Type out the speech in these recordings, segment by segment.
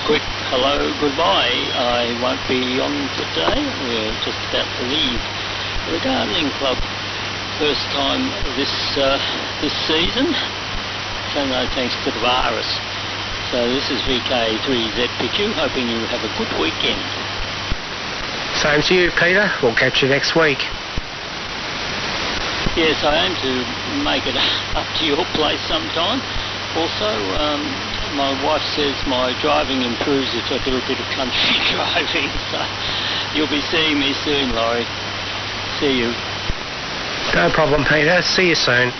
quick hello, goodbye. I won't be on today. We're just about to leave the gardening club. First time this season. So no thanks to the virus. So this is VK3KHZ, hoping you have a good weekend. Same to you, Peter. We'll catch you next week. Yes, I aim to make it up to your place sometime. Also, my wife says my driving improves if I do a bit of country driving. So you'll be seeing me soon, Laurie. See you. No problem, Peter. See you soon.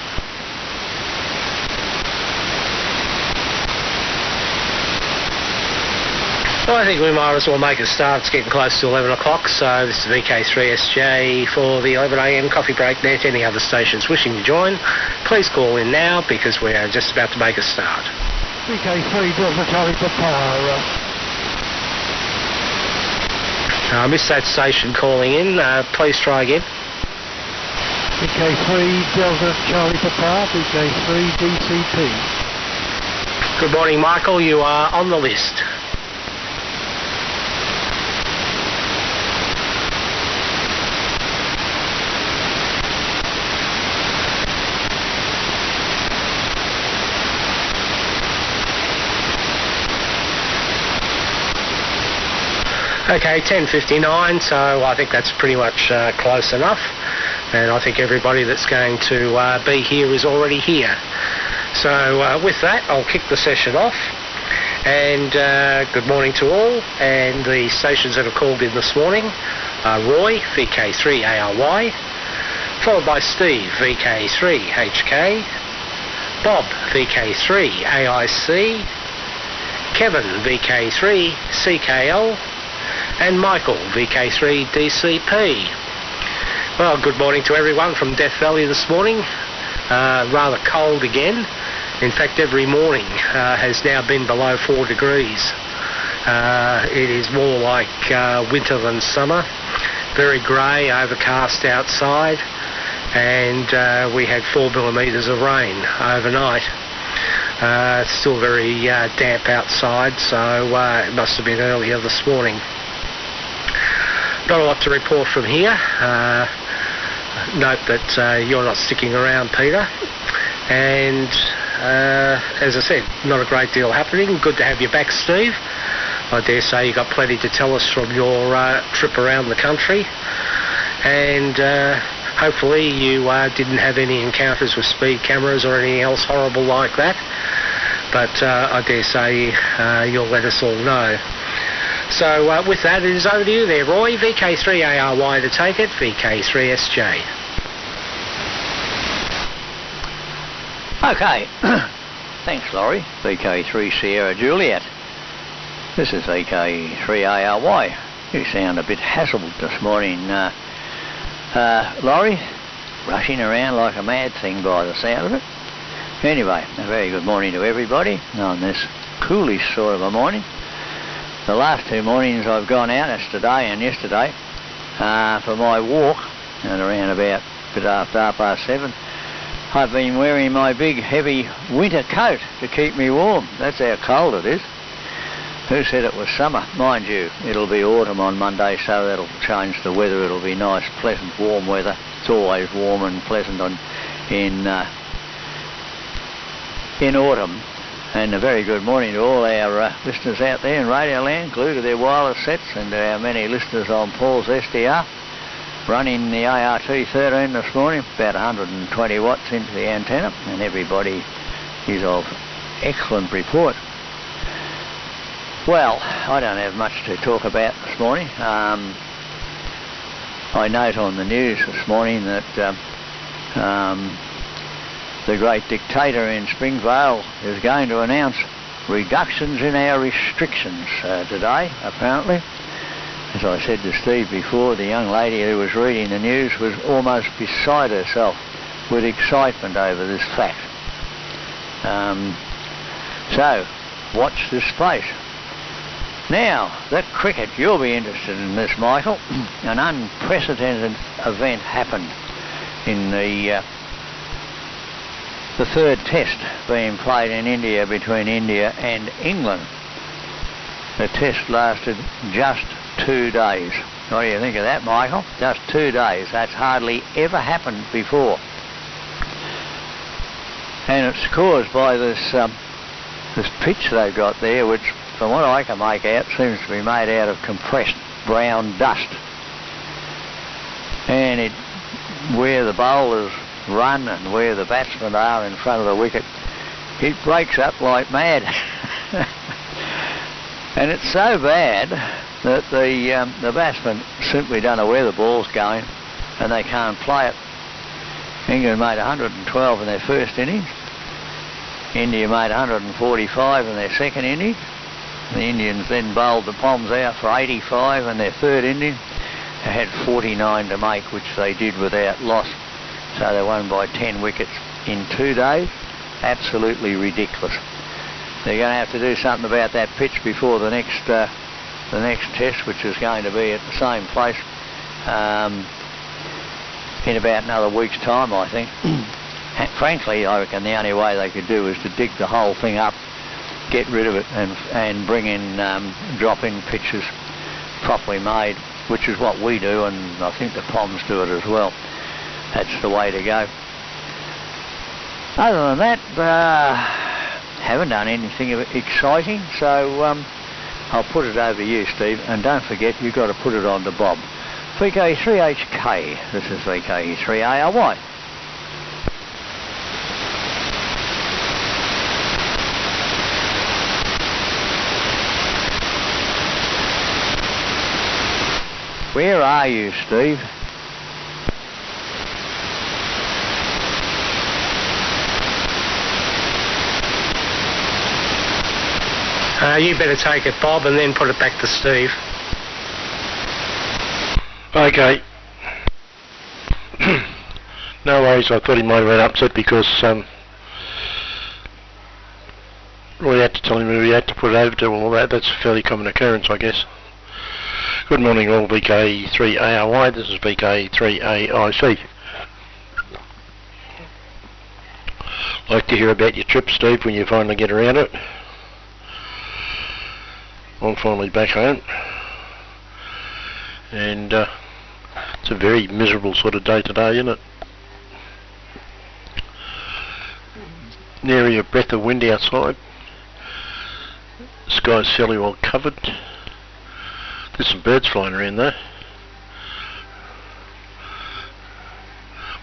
Well, I think we might as well make a start. It's getting close to 11 o'clock, so this is VK3SJ for the 11 a.m. coffee break net. Any other stations wishing to join, please call in now because we are just about to make a start. VK3 Delta Charlie Papa. I missed that station calling in. Please try again. VK3 Delta Charlie Papa, VK3 DCP. Good morning, Michael. You are on the list. Okay, 10:59, so I think that's pretty much close enough. And I think everybody that's going to be here is already here. So with that, I'll kick the session off. And good morning to all. And the stations that have called in this morning are Roy, VK3ARY, followed by Steve, VK3HK, Bob, VK3AIC, Kevin, VK3CKL, and Michael, VK3DCP. Well, good morning to everyone from Death Valley this morning. Rather cold again. In fact, every morning has now been below 4 degrees. It is more like winter than summer. Very grey, overcast outside, and we had 4 millimetres of rain overnight. It's still very damp outside, so it must have been earlier this morning. Not a lot to report from here. Note that you're not sticking around, Peter. And as I said, not a great deal happening. Good to have you back, Steve. I dare say you got plenty to tell us from your trip around the country. And hopefully you didn't have any encounters with speed cameras or anything else horrible like that. But I dare say you'll let us all know. So with that, it is over to you there, Roy. VK3ARY to take it, VK3SJ. Okay. Thanks, Laurie. VK3 Sierra Juliet. This is VK3ARY. You sound a bit hassled this morning, Laurie. Rushing around like a mad thing by the sound of it. Anyway, a very good morning to everybody on this coolish sort of a morning. The last 2 mornings I've gone out, that's today and yesterday, for my walk, and around about a bit after 7:30, I've been wearing my big heavy winter coat to keep me warm. That's how cold it is. Who said it was summer? Mind you, it'll be autumn on Monday, so that'll change the weather. It'll be nice, pleasant, warm weather. It's always warm and pleasant in autumn. And a very good morning to all our listeners out there in Radio Land, glued to their wireless sets, and to our many listeners on Paul's SDR, running the ART13 this morning, about 120 watts into the antenna, and everybody is of excellent report. Well, I don't have much to talk about this morning. I note on the news this morning that the great dictator in Springvale is going to announce reductions in our restrictions today, apparently. As I said to Steve before, the young lady who was reading the news was almost beside herself with excitement over this fact. So, watch this space. Now, that cricket, you'll be interested in this, Michael. An unprecedented event happened in the third test being played in India between India and England. the test lasted just 2 days. What do you think of that, Michael? Just 2 days. That's hardly ever happened before. And it's caused by this pitch they've got there, which, from what I can make out, seems to be made out of compressed brown dust. And where the bowlers run and where the batsmen are in front of the wicket, it breaks up like mad. And it's so bad that the batsmen simply don't know where the ball's going and they can't play it. England made 112 in their first innings. India made 145 in their second innings. The Indians then bowled the Poms out for 85 in their third innings. They had 49 to make, which they did without loss. So they won by 10 wickets in 2 days. Absolutely ridiculous. They're going to have to do something about that pitch before the next test, which is going to be at the same place in about another week's time, I think. Frankly, I reckon the only way they could do is to dig the whole thing up, get rid of it, and bring in drop-in pitches properly made, which is what we do, and I think the Poms do it as well. That's the way to go. Other than that, haven't done anything exciting, so I'll put it over to you, Steve, and don't forget you've got to put it on to Bob. VK3HK, this is VK3ARY. Where are you, Steve? You better take it, Bob, and then put it back to Steve. Okay. No worries, I thought he might have been upset because we had to tell him we had to put it over to all that. That's a fairly common occurrence, I guess. Good morning all, VK3ARY, this is VK3AIC. Like to hear about your trip, Steve, when you finally get around it. I'm finally back home, and it's a very miserable sort of day today, isn't it? Nary a breath of wind outside. The sky's fairly well covered. There's some birds flying around though.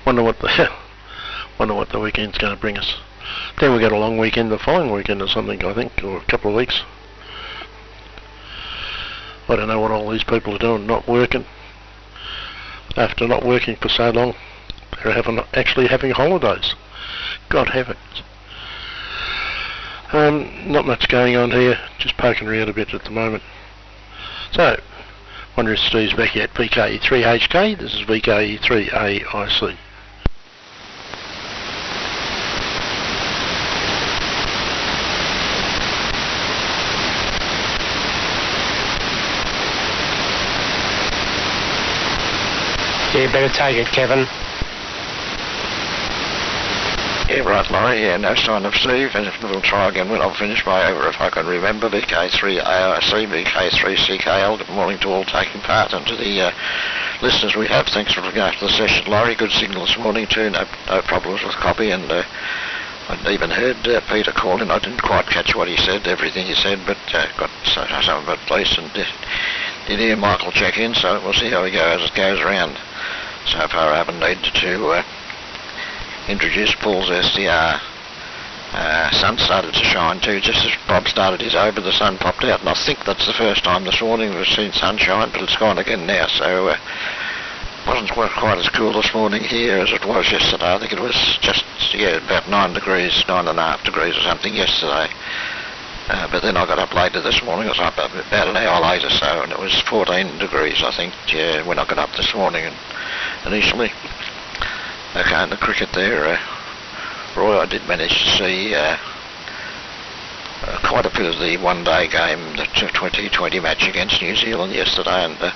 Wonder what the weekend's going to bring us. Then we got a long weekend the following weekend or something, I think, or a couple of weeks. I don't know what all these people are doing, not working. After not working for so long, they're actually having holidays. God heavens. Not much going on here, just poking around a bit at the moment. So, wonder if Steve's back yet. VK3HK, this is VK3AIC. You better take it, Kevin. Yeah, right, Laurie. Yeah, no sign of Steve, and we'll try again when I've finished my over if I can remember. VK3AIC, VK3CKL. Good morning to all taking part, and to the listeners we have. Thanks for looking after the session, Laurie. Good signal this morning too. No problems with copy, and I'd even heard Peter call in. I didn't quite catch what he said, everything he said, but got some of it placed, and did hear Michael check in, so we'll see how he goes as it goes around. So far I haven't needed to introduce Paul's SDR. Sun started to shine too. Just as Bob started his over, the sun popped out, and I think that's the first time this morning we've seen sunshine, but it's gone again now, so wasn't quite as cool this morning here as it was yesterday. I think it was just, about 9 degrees, 9.5 degrees or something yesterday. But then I got up later this morning. I was up about an hour later, so, and it was 14 degrees, I think, when I got up this morning initially. Okay, in the cricket there, Roy, I did manage to see quite a bit of the one-day game, the 2020 match against New Zealand yesterday, and I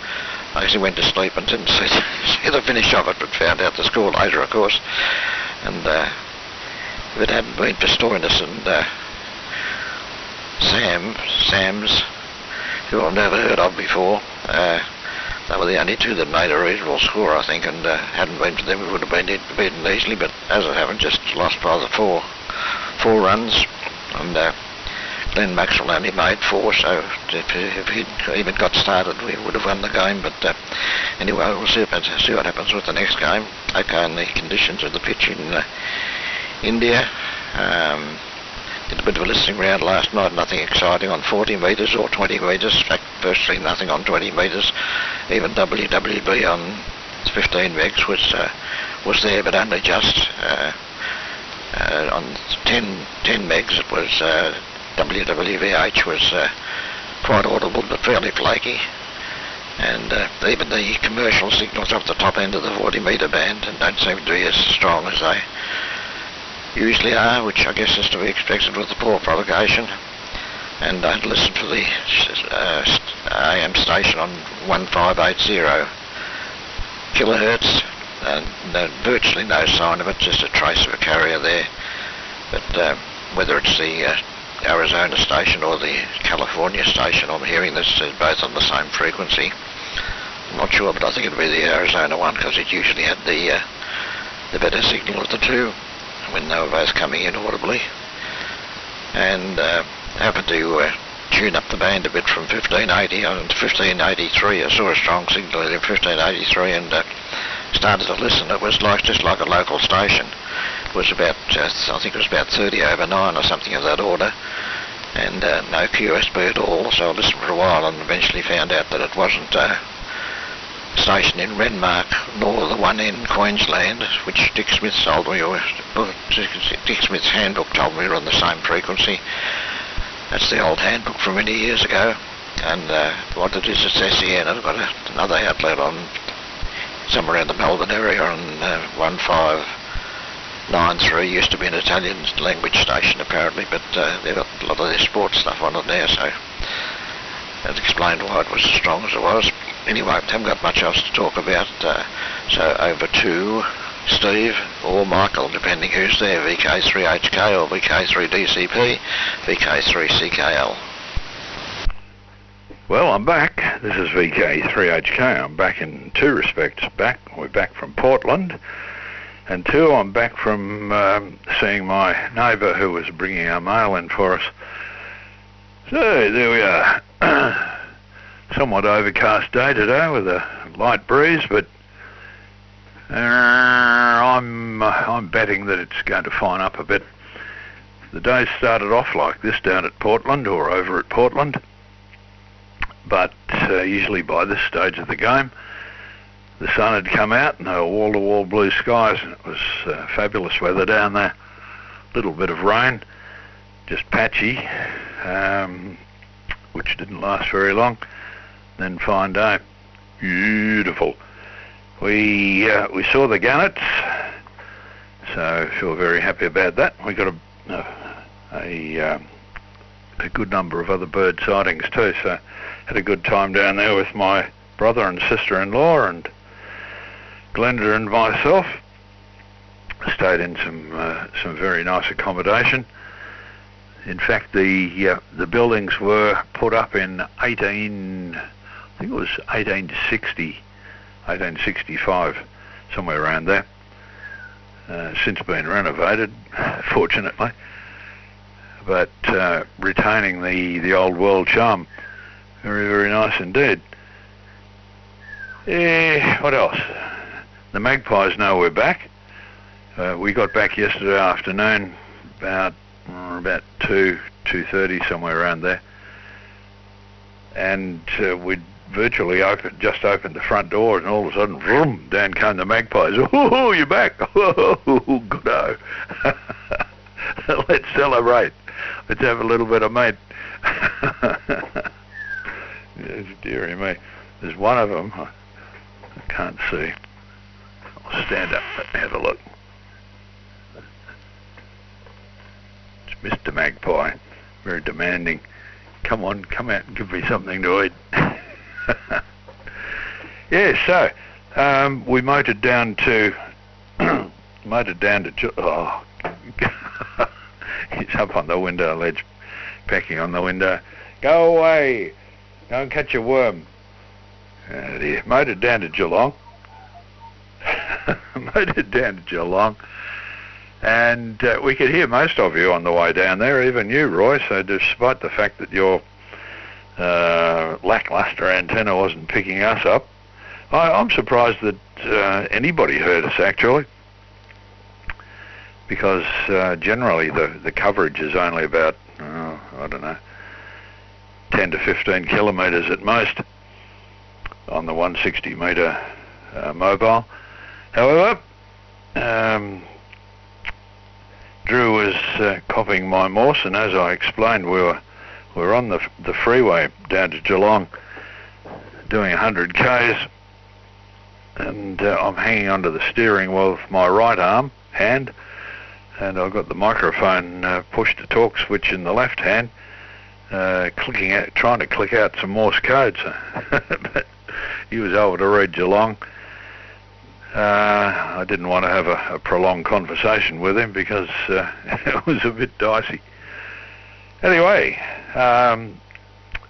actually went to sleep and didn't see the finish of it, but found out the score later, of course. And if it hadn't been for Stoinis and Sam's who I've never heard of before. They were the only two that made a reasonable score, I think, and hadn't been for them, we would have been beaten easily, but as it happened, just lost by the four runs, and Glenn Maxwell only made 4, so if he'd even got started, we would have won the game, but anyway, we'll see what happens with the next game. Okay, and the conditions of the pitch in India. Did a bit of a listening round last night, nothing exciting on 40 metres or 20 metres. In fact, virtually nothing on 20 metres. Even WWB on 15 megs was there, but only just. On 10 megs it was WWVH was quite audible but fairly flaky. And even the commercial signals off the top end of the 40 metre band don't seem to be as strong as they usually are, which I guess is to be expected with the poor propagation. And don't listen to the AM station on 1580 kilohertz. Virtually no sign of it, just a trace of a carrier there. But whether it's the Arizona station or the California station, I'm hearing this both on the same frequency. I'm not sure, but I think it'd be the Arizona one because it usually had the better signal of the two when they were both coming in audibly. And happened to tune up the band a bit from 1580 on to 1583. I saw a strong signal in 1583 and started to listen. It was just like a local station. It was about, I think it was about 30 over 9 or something of that order, and no QSB at all. So I listened for a while and eventually found out that it wasn't station in Renmark, nor the one in Queensland, which Dick Smith told me, or Dick Smith's handbook told me were on the same frequency. That's the old handbook from many years ago. And what it is, it's SEN. I've got another outlet on somewhere around the Melbourne area on 1593. Used to be an Italian language station apparently, but they've got a lot of their sports stuff on it now, so that explained why it was as strong as it was. Anyway, haven't got much else to talk about, so over to Steve or Michael, depending who's there, VK3HK or VK3DCP, VK3CKL. Well, I'm back. This is VK3HK. I'm back in two respects. We're back from Portland, and two, I'm back from seeing my neighbour who was bringing our mail in for us. So there we are. Somewhat overcast day today with a light breeze, but I'm betting that it's going to fine up a bit. The day started off like this down at Portland or over at Portland, but usually by this stage of the game the sun had come out and there were wall-to-wall blue skies, and it was fabulous weather down there. Little bit of rain, just patchy, which didn't last very long. Then fine day, beautiful. We saw the gannets, so feel very happy about that. We got a good number of other bird sightings too, so had a good time down there with my brother and sister-in-law and Glenda and myself. Stayed in some very nice accommodation. In fact, the buildings were put up in 1865, somewhere around there. Since been renovated, fortunately, but retaining the old world charm. Very, very nice indeed. What else? The magpies know we're back. We got back yesterday afternoon about 2:30, somewhere around there, and we'd virtually just opened the front door, and all of a sudden, vroom, down came the magpies. Oh, you're back! Oh, good-o. Let's celebrate. Let's have a little bit of meat. Yes, dearie me. There's one of them. I can't see. I'll stand up and have a look. It's Mr. Magpie. Very demanding. Come on, come out and give me something to eat. Yeah, so we motored down to oh, he's up on the window ledge, pecking on the window. Go away, Go and catch a worm. Dear. Motored down to Geelong. Motored down to Geelong. And we could hear most of you on the way down there, even you, Roy, so despite the fact that your lackluster antenna wasn't picking us up, I'm surprised that anybody heard us, actually, because generally the coverage is only about, I don't know, 10 to 15 kilometres at most on the 160 metre mobile. However, Drew was copying my Morse, and as I explained, we were on the freeway down to Geelong doing 100 k's, and I'm hanging onto the steering wheel with my right hand, and I've got the microphone push to talk switch in the left hand, trying to click out some Morse code. But he was able to read Geelong. I didn't want to have a prolonged conversation with him because it was a bit dicey. Anyway,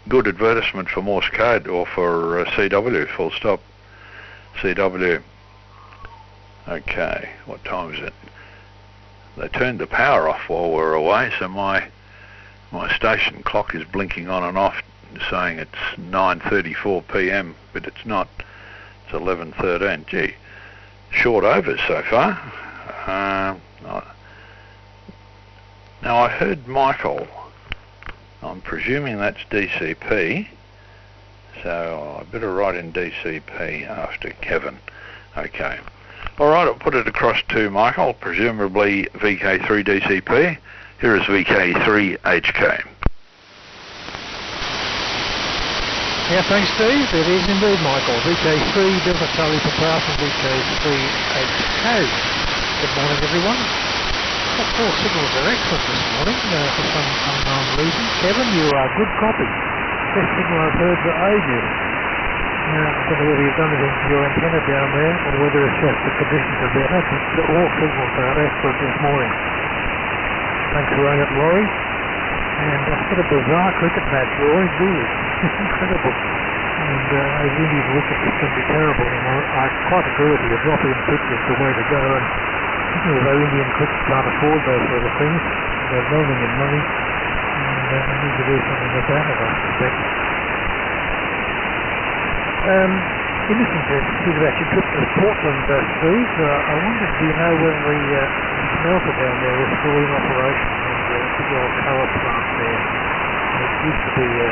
good advertisement for Morse code, or for CW, full stop. CW. Okay, what time is it? They turned the power off while we were away, so my station clock is blinking on and off, saying it's 9:34 p.m, but it's not. It's 11:13. Gee, short overs so far. Now I heard Michael. I'm presuming that's DCP, so I better write in DCP after Kevin. Okay. All right, I'll put it across to Michael, presumably VK3 DCP. Here is VK3HK. Yeah, thanks, Steve. It is indeed Michael. VK3 Delta Charlie Papa from VK3HK. Good morning, everyone. The four signals are excellent this morning for some unknown reason. Kevin, you are good copy. Best signal I've heard for ages. I don't know whether you've done anything to your antenna down there or whether it's just the conditions are better, but all signals are excellent this morning. Thanks for running it, Laurie. And what a bizarre cricket match, Roy, really. Incredible. And those Indian wickets can be terrible. And I quite agree with you, dropping pitch is the way to go. And although Indian cricket can't afford those sort of things, they're rolling in money, and they need to do something about it, I suspect. In addition to speak about your trip to Portland, Steve, I wondered, do you know whether the smelter down there is still in operation, and the big old power plant there? It used to be a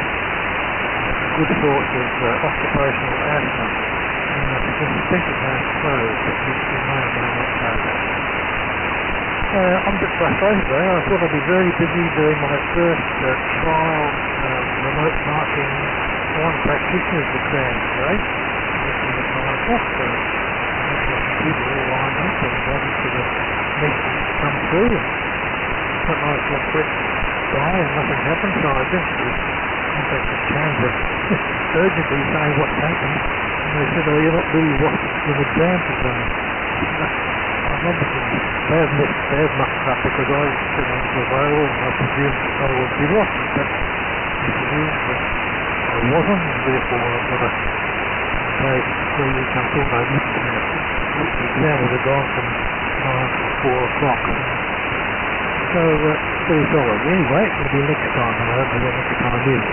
good source of occupational asthma, and I suspect it has closed, but you may or may not know that. I'm a bit frustrated though. I thought I'd be very busy doing my first trial remote marking one practitioner's exam today. Looking at 9 o'clock, so people all lined up and waiting for the message to come through. It's not nice to let it by and nothing happened, so I eventually contacted Canberra urgently saying what's happened, and they said, oh, you're not really watching the exam today. I'm obviously bad mucked up because I was sitting on the rail and I presumed that I would be watching, but I presumed that I wasn't, and therefore I've got to pay 3 weeks until my the exam would have gone from 9 to 4 o'clock. So, pretty solid. Anyway, it'll be next time, and I hope the next time is.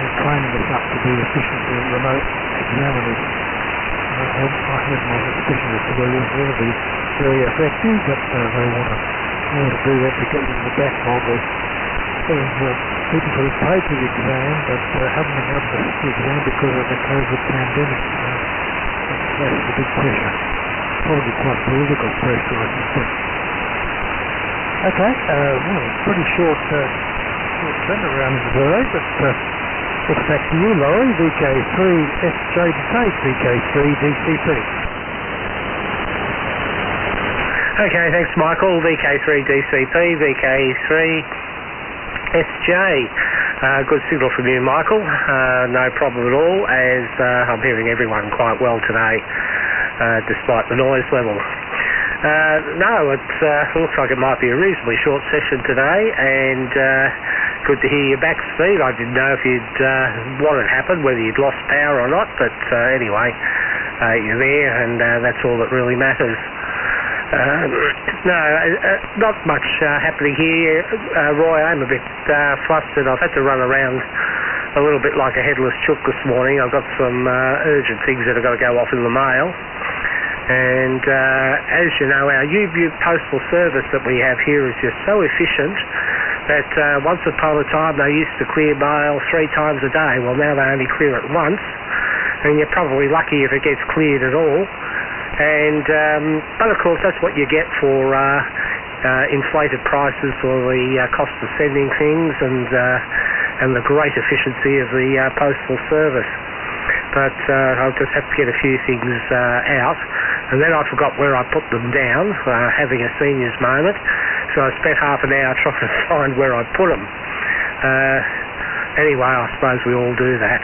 Training us up to be efficient remote examiners. I have my suspicion as to whether it's going to be very effective, but they want to do that to get into the backlog of people who have paid for the exam but haven't been able to sit the exam because of the COVID pandemic. That's the big pressure. Probably quite political pressure, I suspect. Okay, well, pretty short turnaround in the day, but it's back to you, Laurie, VK3 SJ to take, VK3 DCP. Okay, thanks Michael. VK3 DCP, VK3 SJ. Good signal from you, Michael. No problem at all, as I'm hearing everyone quite well today, despite the noise level. No, it looks like it might be a reasonably short session today, and Good to hear you back, Steve. I didn't know if what had happened, whether you'd lost power or not, but anyway, you're there, and that's all that really matters. Not much happening here, Roy. I'm a bit flustered. I've had to run around a little bit like a headless chook this morning. I've got some urgent things that have got to go off in the mail. And as you know, our U-View postal service that we have here is just so efficient that once upon a time they used to clear mail 3 times a day. Well, now they only clear it once, and you're probably lucky if it gets cleared at all. And but of course that's what you get for inflated prices or the cost of sending things and the great efficiency of the postal service. But I'll just have to get a few things out, and then I forgot where I put them down, having a senior's moment, so I spent half an hour trying to find where I put them. Anyway, I suppose we all do that.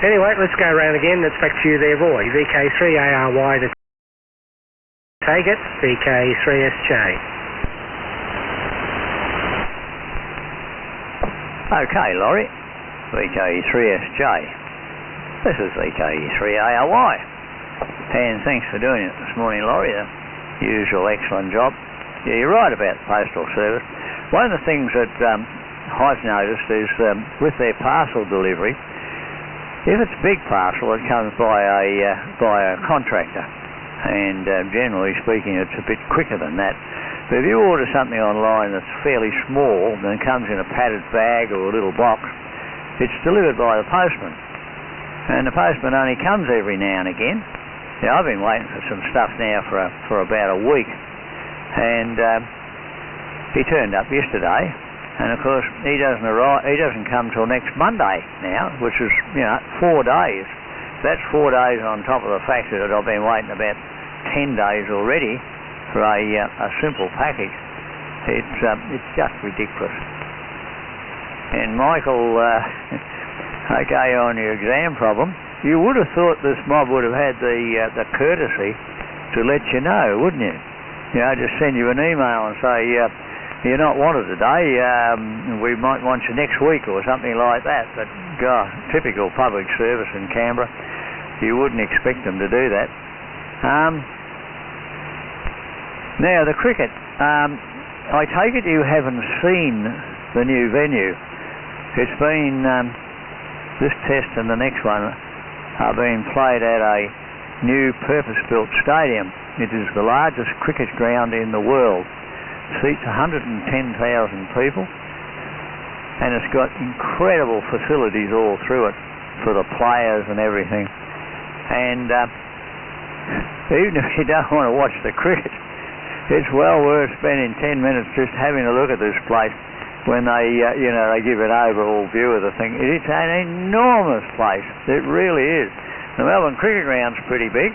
Anyway, let's go around again. It's back to you there, Roy. VK3ARY to take it, VK3SJ. Okay, Laurie, VK3SJ. This is VK3ARY. And thanks for doing it this morning, Laurie. The usual excellent job. Yeah, you're right about the Postal Service. One of the things that I've noticed is with their parcel delivery, if it's a big parcel, it comes by a contractor. And generally speaking, it's a bit quicker than that. But if you order something online that's fairly small and comes in a padded bag or a little box, it's delivered by the postman. And the postman only comes every now and again. Yeah, I've been waiting for some stuff now for about a week, and he turned up yesterday. And of course, he doesn't arrive. He doesn't come till next Monday now, which is 4 days. That's 4 days on top of the fact that I've been waiting about 10 days already for a simple package. It's just ridiculous. And Michael. Okay, on your exam problem, you would have thought this mob would have had the courtesy to let you know, wouldn't you? Just send you an email and say, you're not wanted today, we might want you next week or something like that. But, God, typical public service in Canberra, you wouldn't expect them to do that. Now, the cricket, I take it you haven't seen the new venue. It's been... this test and the next one are being played at a new purpose-built stadium. It is the largest cricket ground in the world. Seats 110,000 people, and it's got incredible facilities all through it for the players and everything. And even if you don't want to watch the cricket, it's well worth spending 10 minutes just having a look at this place. When they, they give an overall view of the thing. It's an enormous place. It really is. The Melbourne Cricket Ground's pretty big,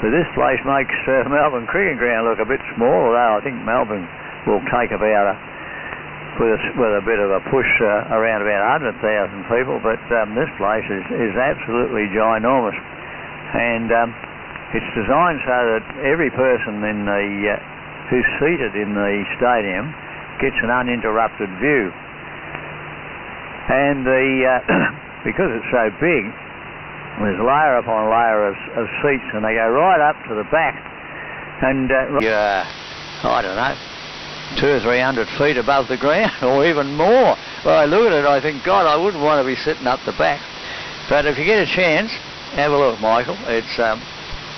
but this place makes Melbourne Cricket Ground look a bit small, although I think Melbourne will take about with a bit of a push around about 100,000 people, but this place is absolutely ginormous. And it's designed so that every person who's seated in the stadium gets an uninterrupted view, and because it's so big, there's layer upon layer of seats, and they go right up to the back, and I don't know, 200 or 300 feet above the ground, or even more. Well, I look at it, I think, God, I wouldn't want to be sitting up the back. But if you get a chance, have a look, Michael. It's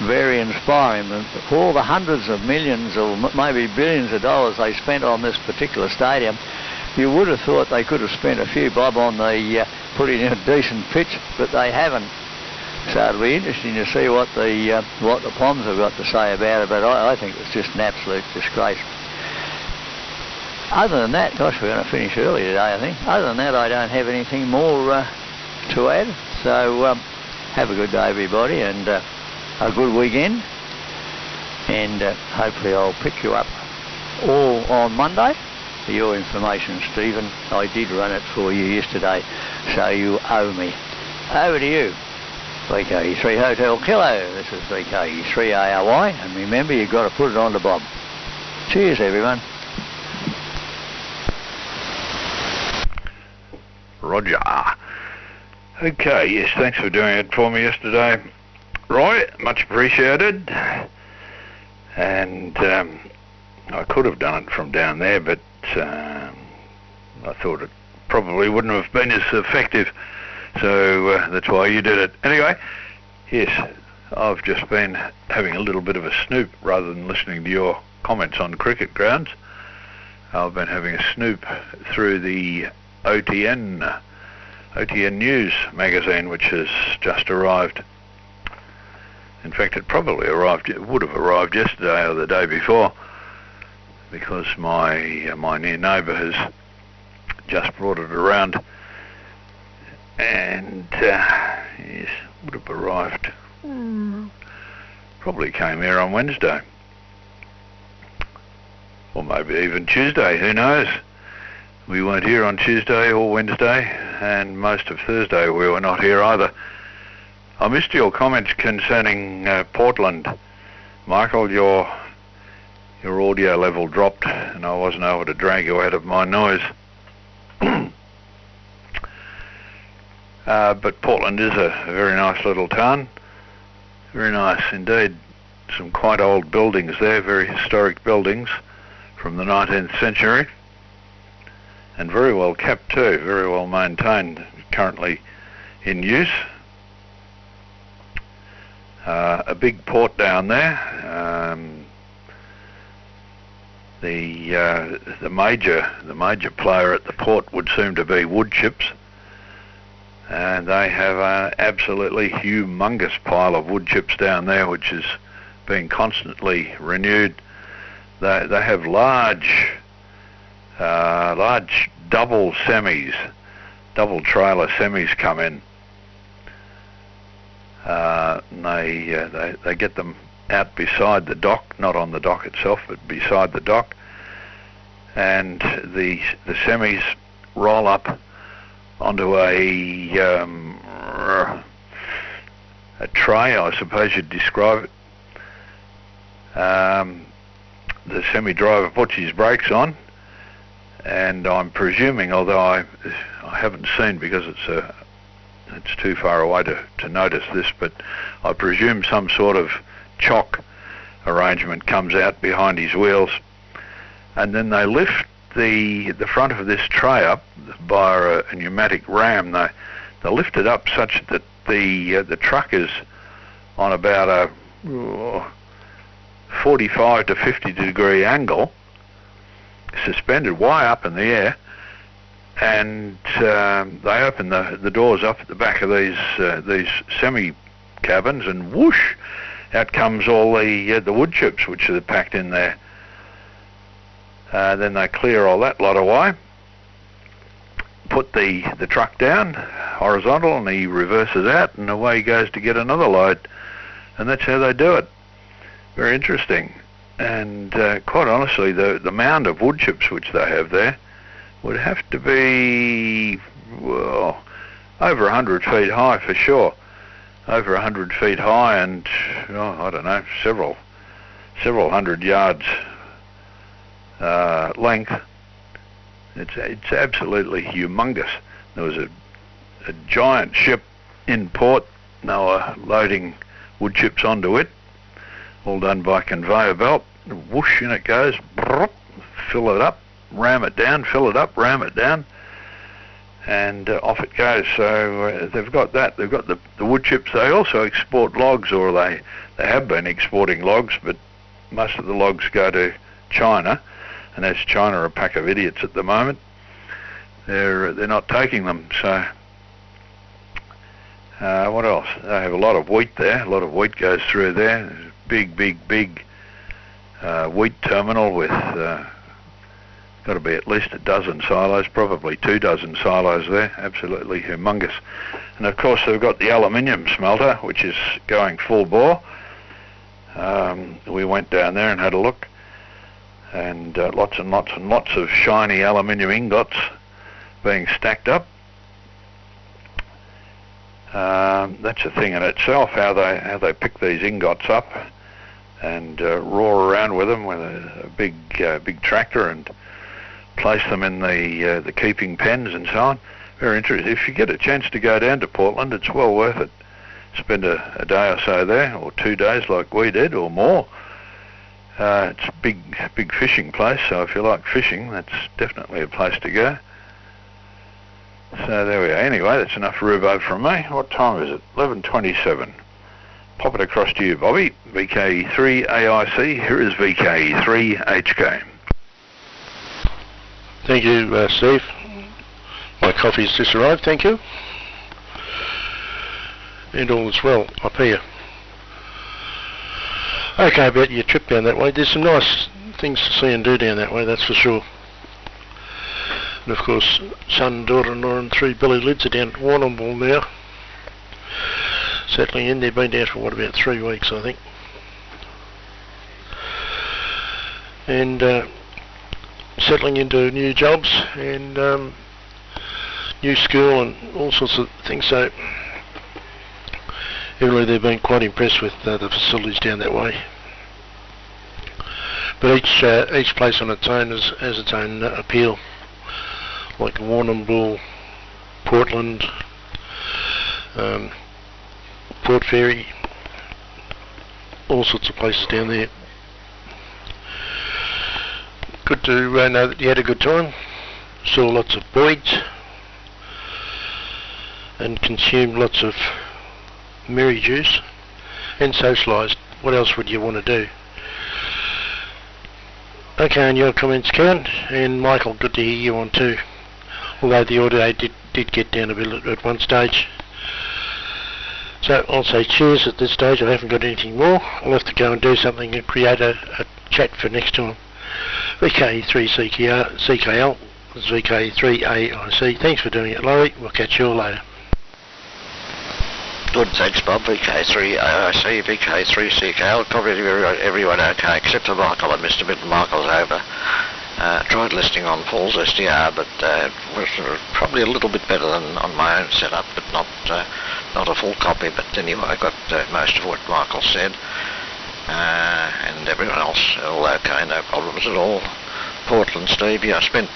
very inspiring. All the hundreds of millions or maybe billions of dollars they spent on this particular stadium, you would have thought they could have spent a few bob on putting in a decent pitch, but they haven't. So it'll be interesting to see what the Poms have got to say about it, but I think it's just an absolute disgrace. Other than that, gosh, we're going to finish early today, I think. Other than that, I don't have anything more to add. So have a good day, everybody, and a good weekend, and hopefully I'll pick you up all on Monday. For your information, Stephen, I did run it for you yesterday, so you owe me. Over to you. VK3 Hotel Kilo, this is VK3ARY, and remember, you've got to put it on to Bob. Cheers, everyone. Roger. Okay, yes, thanks for doing it for me yesterday, Roy. Much appreciated. And I could have done it from down there, but I thought it probably wouldn't have been as effective. So that's why you did it. Anyway, yes, I've just been having a little bit of a snoop rather than listening to your comments on cricket grounds. I've been having a snoop through the OTN News magazine, which has just arrived. In fact, it would have arrived yesterday or the day before, because my near neighbour has just brought it around, and yes, would have arrived. Probably came here on Wednesday, or maybe even Tuesday, who knows. We weren't here on Tuesday or Wednesday, and most of Thursday we were not here either. I missed your comments concerning Portland. Michael, your audio level dropped and I wasn't able to drag you out of my noise. But Portland is a very nice little town. Very nice indeed. Some quite old buildings there, very historic buildings from the 19th century. And very well kept too, very well maintained, currently in use. A big port down there. The major player at the port would seem to be wood chips, and they have an absolutely humongous pile of wood chips down there, which is being constantly renewed. They have large double trailer semis come in. And they get them out beside the dock, not on the dock itself, but beside the dock, and the semis roll up onto a tray, I suppose you'd describe it. The semi-driver puts his brakes on, and I'm presuming, although I haven't seen because it's too far away to notice this, but I presume some sort of chock arrangement comes out behind his wheels, and then they lift the front of this tray up by a pneumatic ram. They lift it up such that the truck is on about a 45 to 50 degree angle, suspended way up in the air, and they open the doors up at the back of these semi cabins, and whoosh, out comes all the wood chips which are packed in there. Then they clear all that lot away, put the truck down horizontal, and he reverses out, and away he goes to get another load, and that's how they do it. Very interesting. And quite honestly, the mound of wood chips which they have there would have to be, well, over 100 feet high for sure. Over 100 feet high, and I don't know, several hundred yards length. It's absolutely humongous. There was a giant ship in port. They were loading wood chips onto it, all done by conveyor belt. Whoosh, in it goes. Fill it up, ram it down, fill it up, ram it down, and off it goes. So they've got that. They've got the wood chips. They also export logs, or they have been exporting logs, but most of the logs go to China, and as China are a pack of idiots at the moment, they're not taking them. So what else? They have a lot of wheat there. A lot of wheat goes through there. There's a big wheat terminal with got to be at least a dozen silos, probably 2 dozen silos there. Absolutely humongous. And of course they've got the aluminium smelter, which is going full bore. We went down there and had a look, and lots and lots of shiny aluminium ingots being stacked up. That's a thing in itself, how they pick these ingots up and roar around with them with a big tractor and place them in the keeping pens and so on. Very interesting. If you get a chance to go down to Portland, it's well worth it. Spend a day or so there, or 2 days like we did, or more. It's a big fishing place, so if you like fishing, that's definitely a place to go. So there we are. Anyway, that's enough rhubarb from me. What time is it? 11:27. Pop it across to you, Bobby. VK3AIC. Here is VK3HK. Thank you, Steve. My coffee's just arrived, thank you. And all is well up here. Okay, about your trip down that way. There's some nice things to see and do down that way, that's for sure. And of course, son, daughter-in-law and 3 Billy Lids are down at Warrnambool now. Settling in. They've been down for, what, about 3 weeks, I think. And settling into new jobs and new school and all sorts of things. So, evidently they've been quite impressed with the facilities down that way. But each place on its own has its own appeal. Like Warrnambool, Portland, Port Fairy, all sorts of places down there. Good to know that you had a good time, saw lots of boids and consumed lots of merry juice and socialised. What else would you want to do? Okay, and your comments count, and Michael, good to hear you on too. Although the audio did get down a bit at one stage. So I'll say cheers at this stage. I haven't got anything more. I'll have to go and do something and create a chat for next time. VK3CKL, this is VK3AIC. Thanks for doing it, Laurie. We'll catch you all later. Good, thanks Bob. VK3AIC, VK3CKL. Probably everyone okay except for Michael. I missed a bit. Michael's over. Tried listening on Paul's SDR, but was probably a little bit better than on my own setup, but not a full copy. But anyway, I got most of what Michael said, and everyone else all okay, no problems at all. Portland, Steve, I spent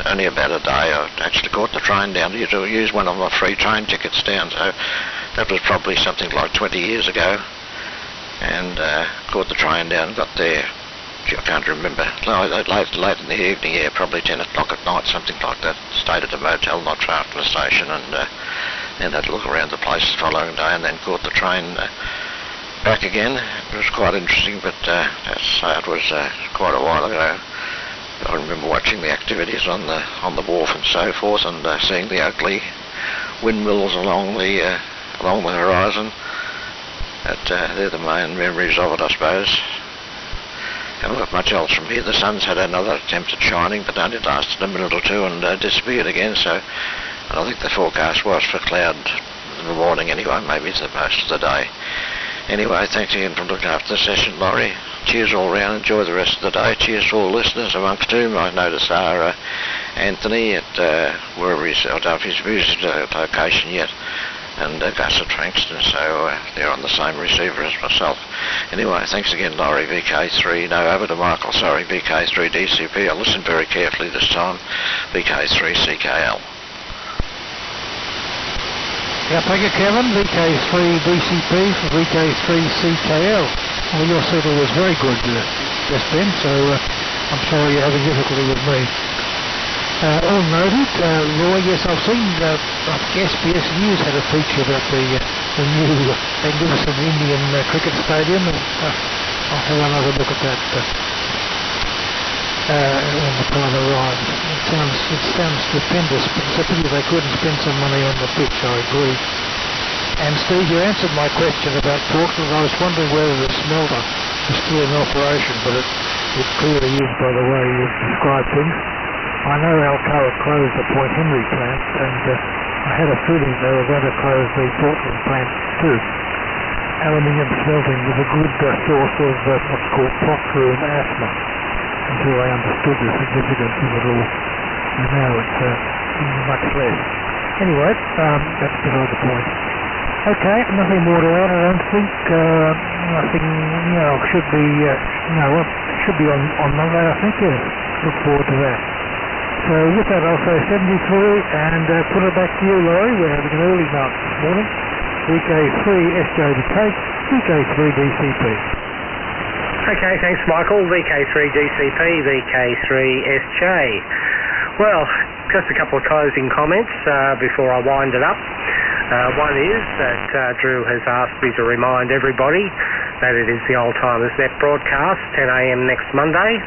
only about a day. I actually caught the train down to use one of my free train tickets down, so that was probably something like 20 years ago, and caught the train down, got there. I can't remember. Late in the evening, yeah, probably 10 o'clock at night, something like that. Stayed at a motel not far from the station, and then had a look around the place the following day, and then caught the train back again. It was quite interesting, but it was quite a while ago. I remember watching the activities on the wharf and so forth, and seeing the ugly windmills along the horizon. They're the main memories of it, I suppose. Haven't got much else from here. The sun's had another attempt at shining, but only lasted a minute or two and disappeared again. So I think the forecast was for cloud in the morning anyway, maybe for most of the day. Anyway, thanks again for looking after the session, Laurie. Cheers all round. Enjoy the rest of the day. Cheers to all listeners, amongst whom I notice are Anthony at wherever he's, I don't know if he's moved his location yet, and Gus at Frankston, so they're on the same receiver as myself. Anyway, thanks again, Laurie. VK3, no, over to Michael, sorry, VK3DCP. I'll listen very carefully this time. VK3CKL. Yeah, thank you, Kevin. VK3DCP for VK3CKL. Well, your signal was very good just then, so I'm sorry you're having difficulty with me. All noted, Roy, yes, I've seen, I guess SBS News had a feature about the new magnificent Indian cricket stadium, and I'll have another look at that on the time it arrives. It sounds stupendous, but it's a pity they couldn't spend some money on the pitch, I agree. And Steve, you answered my question about Portland. I was wondering whether the smelter was still in operation, but it clearly is by the way you described things. I know Alcoa closed the Point Henry plant, and I had a feeling they were going to close the Portland plant too. Aluminium smelting was a good source of what's called pot room asthma, until I understood the significance of it all. And now it's much less. Anyway, that's beside the point. Okay, nothing more to add, I don't think. Nothing, should be on Monday, I think, yes. Look forward to that. So with that, I'll say 73 and put it back to you, Laurie. We're having an early mark this morning. VK3 SJ to take, VK3 DCP. Okay, thanks Michael. VK3 DCP, VK3 SJ. Well, just a couple of closing comments before I wind it up. One is that Drew has asked me to remind everybody that it is the Old Timers Net broadcast, 10 a.m. next Monday,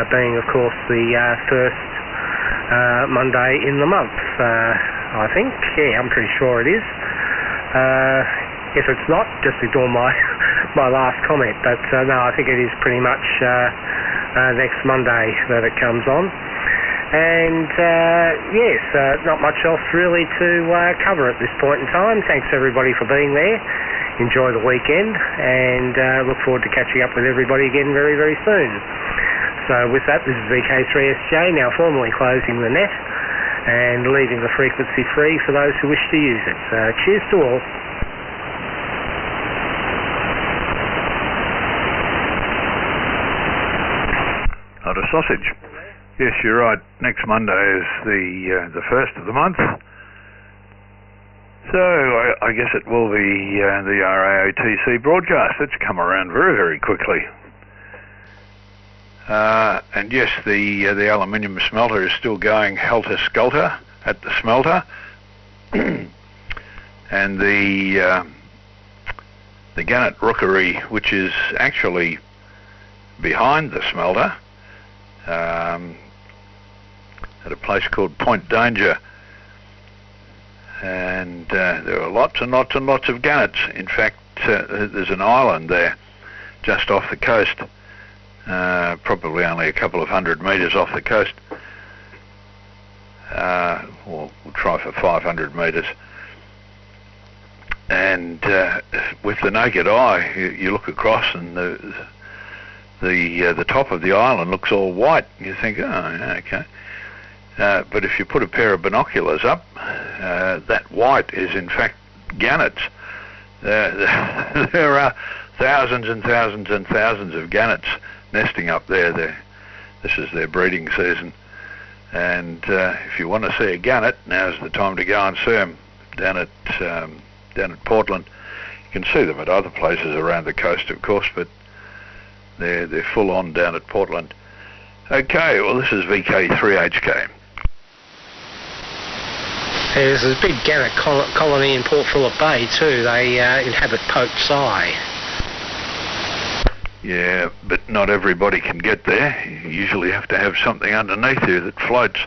being of course the first Monday in the month, I think. Yeah, I'm pretty sure it is. If it's not, just ignore my last comment, but no, I think it is pretty much next Monday that it comes on. And yes, not much else really to cover at this point in time. Thanks everybody for being there. Enjoy the weekend, and look forward to catching up with everybody again very, very soon. So with that, this is VK3SJ now formally closing the net and leaving the frequency free for those who wish to use it. Cheers to all. Not a sausage. Yes, you're right. Next Monday is the first of the month. So I guess it will be the RAOTC broadcast. It's come around very, very quickly. And yes, the aluminium smelter is still going helter-skelter at the smelter. And the gannet rookery, which is actually behind the smelter, at a place called Point Danger, and there are lots and lots and lots of gannets. In fact, there's an island there just off the coast, probably only a couple of 100 metres off the coast. We'll try for 500 metres. And with the naked eye, you look across, and the top of the island looks all white. You think, oh, okay. But if you put a pair of binoculars up, that white is in fact gannets. There are thousands and thousands and thousands of gannets nesting up there. This is their breeding season. And if you want to see a gannet, now's the time to go and see them down at Portland. You can see them at other places around the coast, of course, but they're full on down at Portland. Okay, well, this is VK3HK. There's a big gannet colony in Port Phillip Bay too. They inhabit Pope's Eye. Yeah, but not everybody can get there. You usually have to have something underneath you that floats.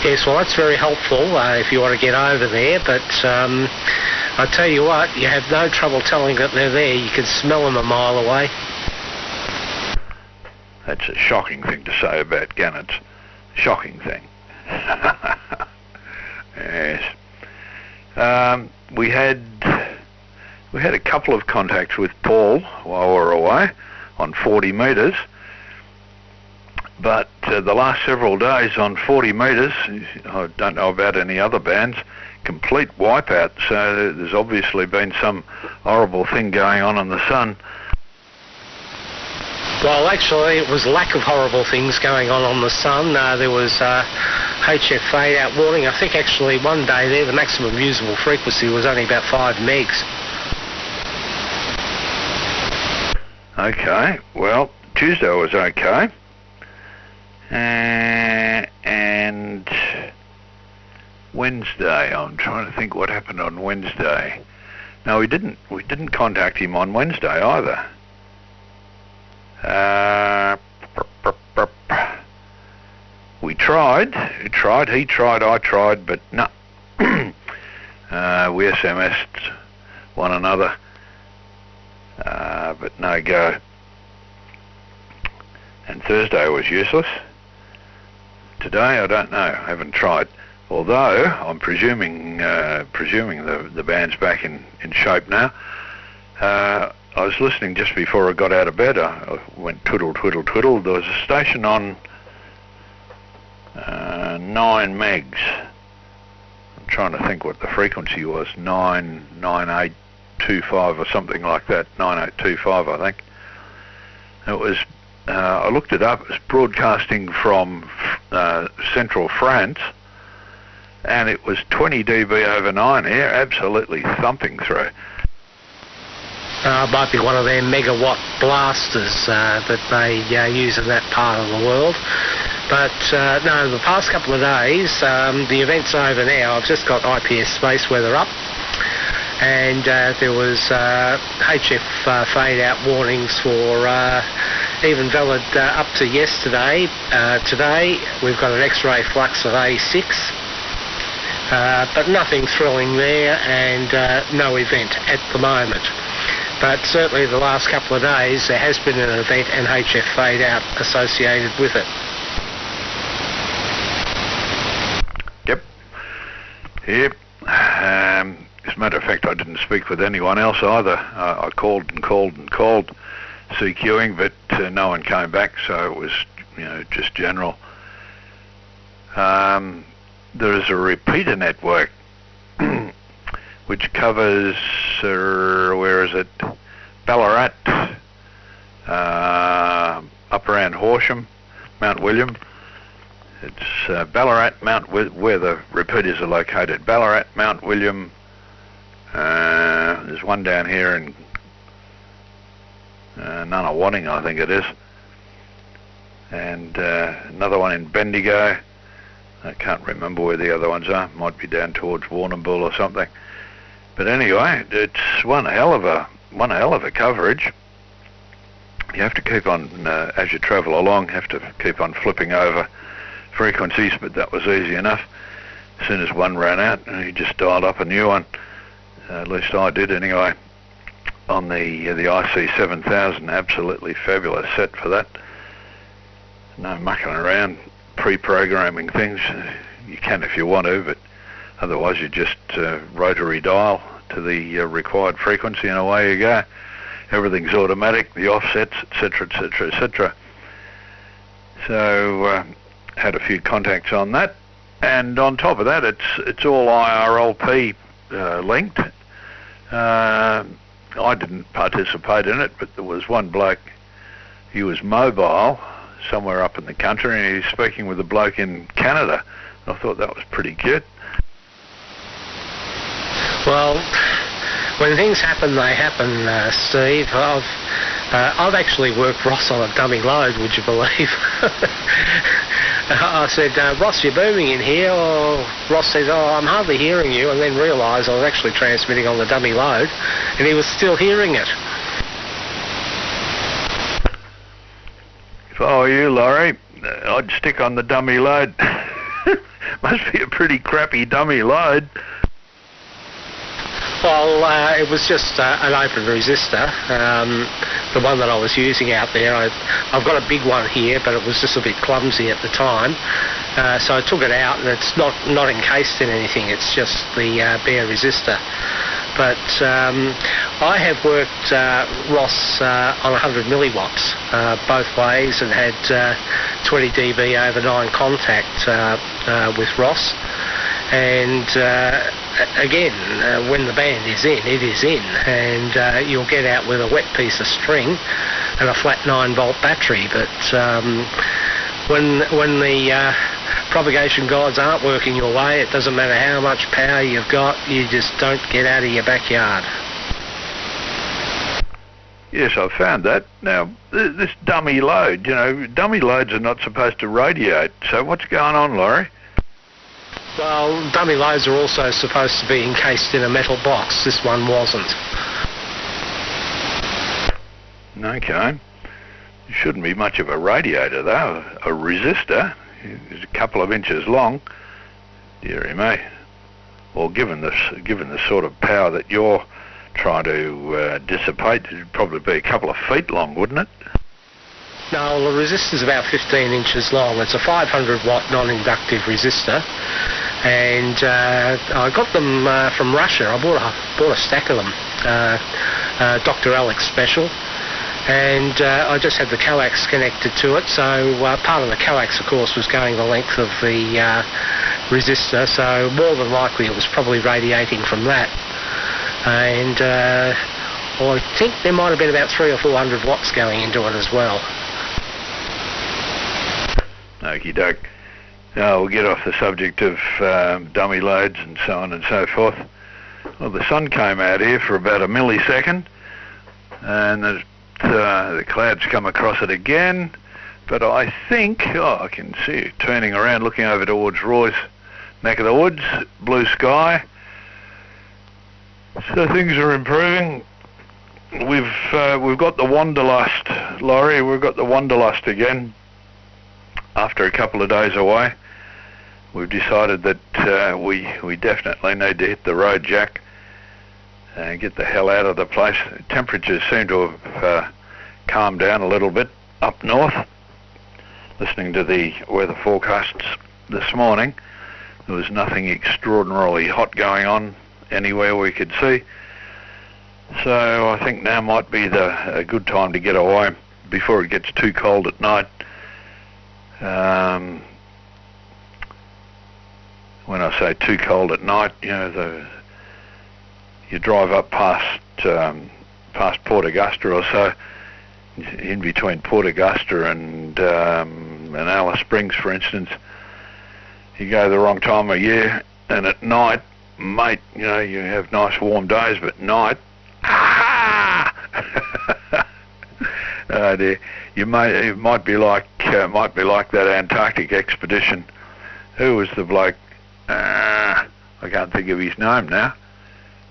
Yes, well, that's very helpful if you want to get over there, but I tell you what, you have no trouble telling that they're there. You can smell them a mile away. That's a shocking thing to say about gannets. Shocking thing. Yes. We had a couple of contacts with Paul while we were away on 40 metres, but the last several days on 40 metres, I don't know about any other bands, complete wipeout. So there's obviously been some horrible thing going on in the sun. Well, actually, it was lack of horrible things going on the sun. There was HF fade-out warning. I think actually one day there, the maximum usable frequency was only about 5 megs. Okay, well, Tuesday was okay. And Wednesday, I'm trying to think what happened on Wednesday. No, we didn't contact him on Wednesday either. We tried, he tried, I tried, but no. We SMS'd one another, but no go. And Thursday was useless. Today, I don't know, I haven't tried. Although, I'm presuming the band's back in shape now. I was listening just before I got out of bed. I went twiddle, twiddle, twiddle. There was a station on 9 megs. I'm trying to think what the frequency was. 9825 or something like that. 9825, I think. It was I looked it up. It's broadcasting from central France, and it was 20 dB over 9 here, absolutely thumping through. Might be one of their megawatt blasters that they use in that part of the world. But no, the past couple of days, the event's over now. I've just got IPS space weather up, and there was HF fade-out warnings for even valid up to yesterday. Today we've got an X-ray flux of A6, but nothing thrilling there, and no event at the moment. But certainly the last couple of days there has been an event and HF fade-out associated with it. Yep. As a matter of fact, I didn't speak with anyone else either. I called and called and called CQing, but no one came back, so it was, just general. There is a repeater network which covers, where is it? Ballarat, up around Horsham, Mount William. It's Ballarat, where the repeaters are located. Ballarat, Mount William. There's one down here in Nunawading, I think it is. And another one in Bendigo. I can't remember where the other ones are. Might be down towards Warrnambool or something. But anyway, it's one hell of a coverage. You have to keep on, as you travel along, have to keep on flipping over frequencies, but that was easy enough. As soon as one ran out, you just dialed up a new one. At least I did anyway. On the IC 7000, absolutely fabulous set for that. No mucking around, pre-programming things. You can if you want to, but otherwise you just rotary dial to the required frequency and away you go. Everything's automatic, the offsets, etc., etc., etc. So had a few contacts on that, and on top of that, it's all IRLP linked. I didn't participate in it, but there was one bloke. He was mobile somewhere up in the country, and he was speaking with a bloke in Canada. I thought that was pretty cute. Well, when things happen, they happen, Steve. I've actually worked Ross on a dummy load, would you believe? I said, Ross, you're booming in here. Or Ross says, I'm hardly hearing you, and then realised I was actually transmitting on the dummy load, and he was still hearing it. If I were you, Laurie, I'd stick on the dummy load. Must be a pretty crappy dummy load. Well, it was just an open resistor, the one that I was using out there. I've got a big one here, but it was just a bit clumsy at the time. So I took it out, and it's not encased in anything. It's just the bare resistor. But I have worked Ross on 100 milliwatts both ways, and had 20 dB over 9 contact with Ross. And again, when the band is in, it is in, and you'll get out with a wet piece of string and a flat 9-volt battery. But when the propagation guides aren't working your way, it doesn't matter how much power you've got, you just don't get out of your backyard. Yes, I've found that. Now, this dummy load, dummy loads are not supposed to radiate. So what's going on, Laurie? Well, dummy loads are also supposed to be encased in a metal box. This one wasn't. Okay. It shouldn't be much of a radiator, though. A resistor is a couple of inches long. Dearie me. Well, given the sort of power that you're trying to dissipate, it'd probably be a couple of feet long, wouldn't it? No, the resistor's about 15 inches long. It's a 500 watt non-inductive resistor, and I got them from Russia. I bought a stack of them, Dr. Alex Special, and I just had the coax connected to it. So part of the coax, of course, was going the length of the resistor, so more than likely it was probably radiating from that. And I think there might have been about 300 or 400 watts going into it as well. Okie doke. Now we'll get off the subject of dummy loads and so on and so forth. Well, the sun came out here for about a millisecond, and the clouds come across it again. But I think, I can see it turning around, looking over towards Roy's neck of the woods, blue sky. So things are improving. We've got the wanderlust, Laurie. We've got the wanderlust again. After a couple of days away, we've decided that we definitely need to hit the road, Jack, and get the hell out of the place. Temperatures seem to have calmed down a little bit up north. Listening to the weather forecasts this morning, there was nothing extraordinarily hot going on anywhere we could see. So I think now might be a good time to get away before it gets too cold at night. When I say too cold at night, you know, you drive up past Port Augusta or so, in between Port Augusta and Alice Springs, for instance. You go the wrong time of year, and at night, mate, you know, you have nice warm days, but at night, oh dear, it might be like that Antarctic expedition. Who was the bloke? I can't think of his name now.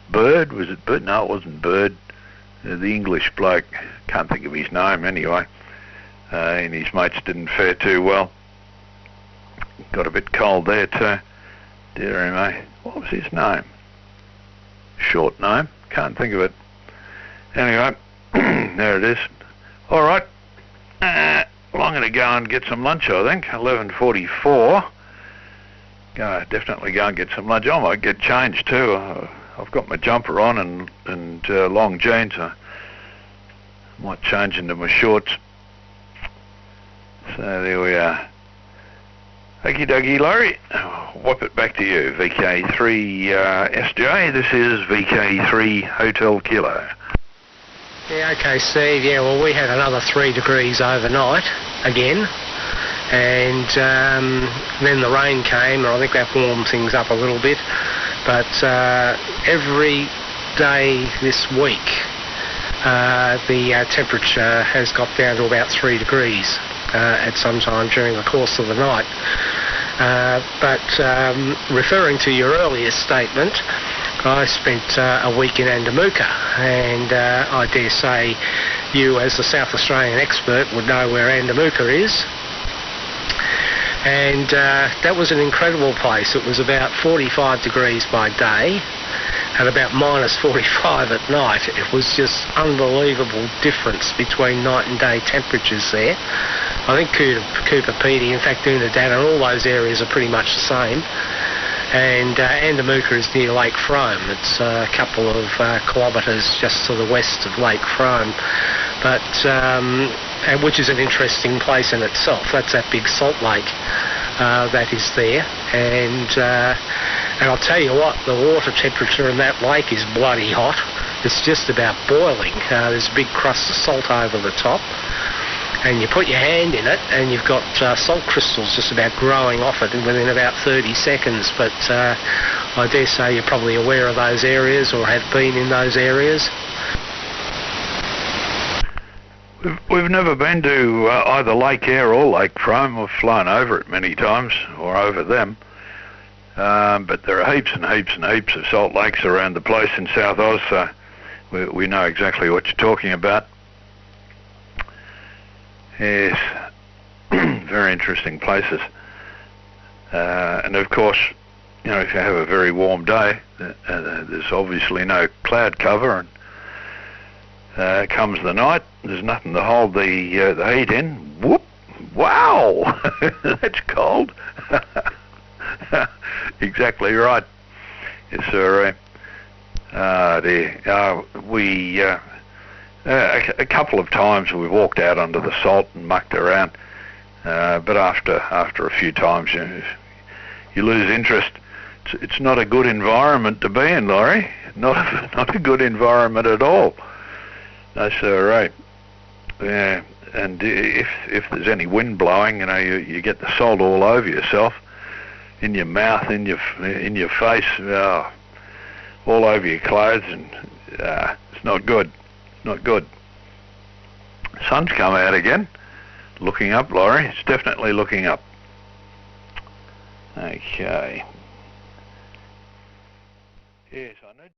Bird, was it Bird? No, it wasn't Bird. The English bloke, can't think of his name anyway. And his mates didn't fare too well. Got a bit cold there too. Dear me, what was his name? Short name, can't think of it. Anyway, there it is. All right, well, I'm going to go and get some lunch, I think. 11:44. Definitely go and get some lunch. I might get changed too. I've got my jumper on and long jeans. I might change into my shorts. So there we are. Okie dokie, Laurie. Whip it back to you. VK3 SJ. This is VK3 Hotel Kilo. Yeah, okay, Steve. Yeah, well, we had another 3 degrees overnight again, and then the rain came, and I think that warmed things up a little bit. But every day this week, the temperature has got down to about 3 degrees at some time during the course of the night. But referring to your earlier statement, I spent a week in Andamuka, and I dare say you, as a South Australian expert, would know where Andamuka is. And that was an incredible place. It was about 45 degrees by day and about minus 45 at night. It was just unbelievable difference between night and day temperatures there. I think Cooper Pedy, in fact Unadad, and all those areas are pretty much the same. And Andamuka is near Lake Frome. It's a couple of kilometres just to the west of Lake Frome, but which is an interesting place in itself. That's that big salt lake that is there, and I'll tell you what, the water temperature in that lake is bloody hot. It's just about boiling. There's a big crust of salt over the top, and you put your hand in it and you've got salt crystals just about growing off it within about 30 seconds. But I dare say you're probably aware of those areas or have been in those areas. We've never been to either Lake Eyre or Lake Frome. We've flown over it many times, or over them. But there are heaps and heaps and heaps of salt lakes around the place in South Oz, so we know exactly what you're talking about. Yes, very interesting places. And of course, you know, if you have a very warm day, there's obviously no cloud cover, and comes the night, there's nothing to hold the heat in. Whoop! Wow! That's cold. Exactly right. Yes, sir. Dear. We a couple of times we walked out onto the salt and mucked around, but after a few times you lose interest. It's not a good environment to be in, Laurie. Not a good environment at all. No, sir. Right. Yeah. and if there's any wind blowing, you get the salt all over yourself, in your mouth, in your face, all over your clothes, and it's not good. Not good. Sun's come out again. Looking up, Laurie. It's definitely looking up. Okay. Yes, I know.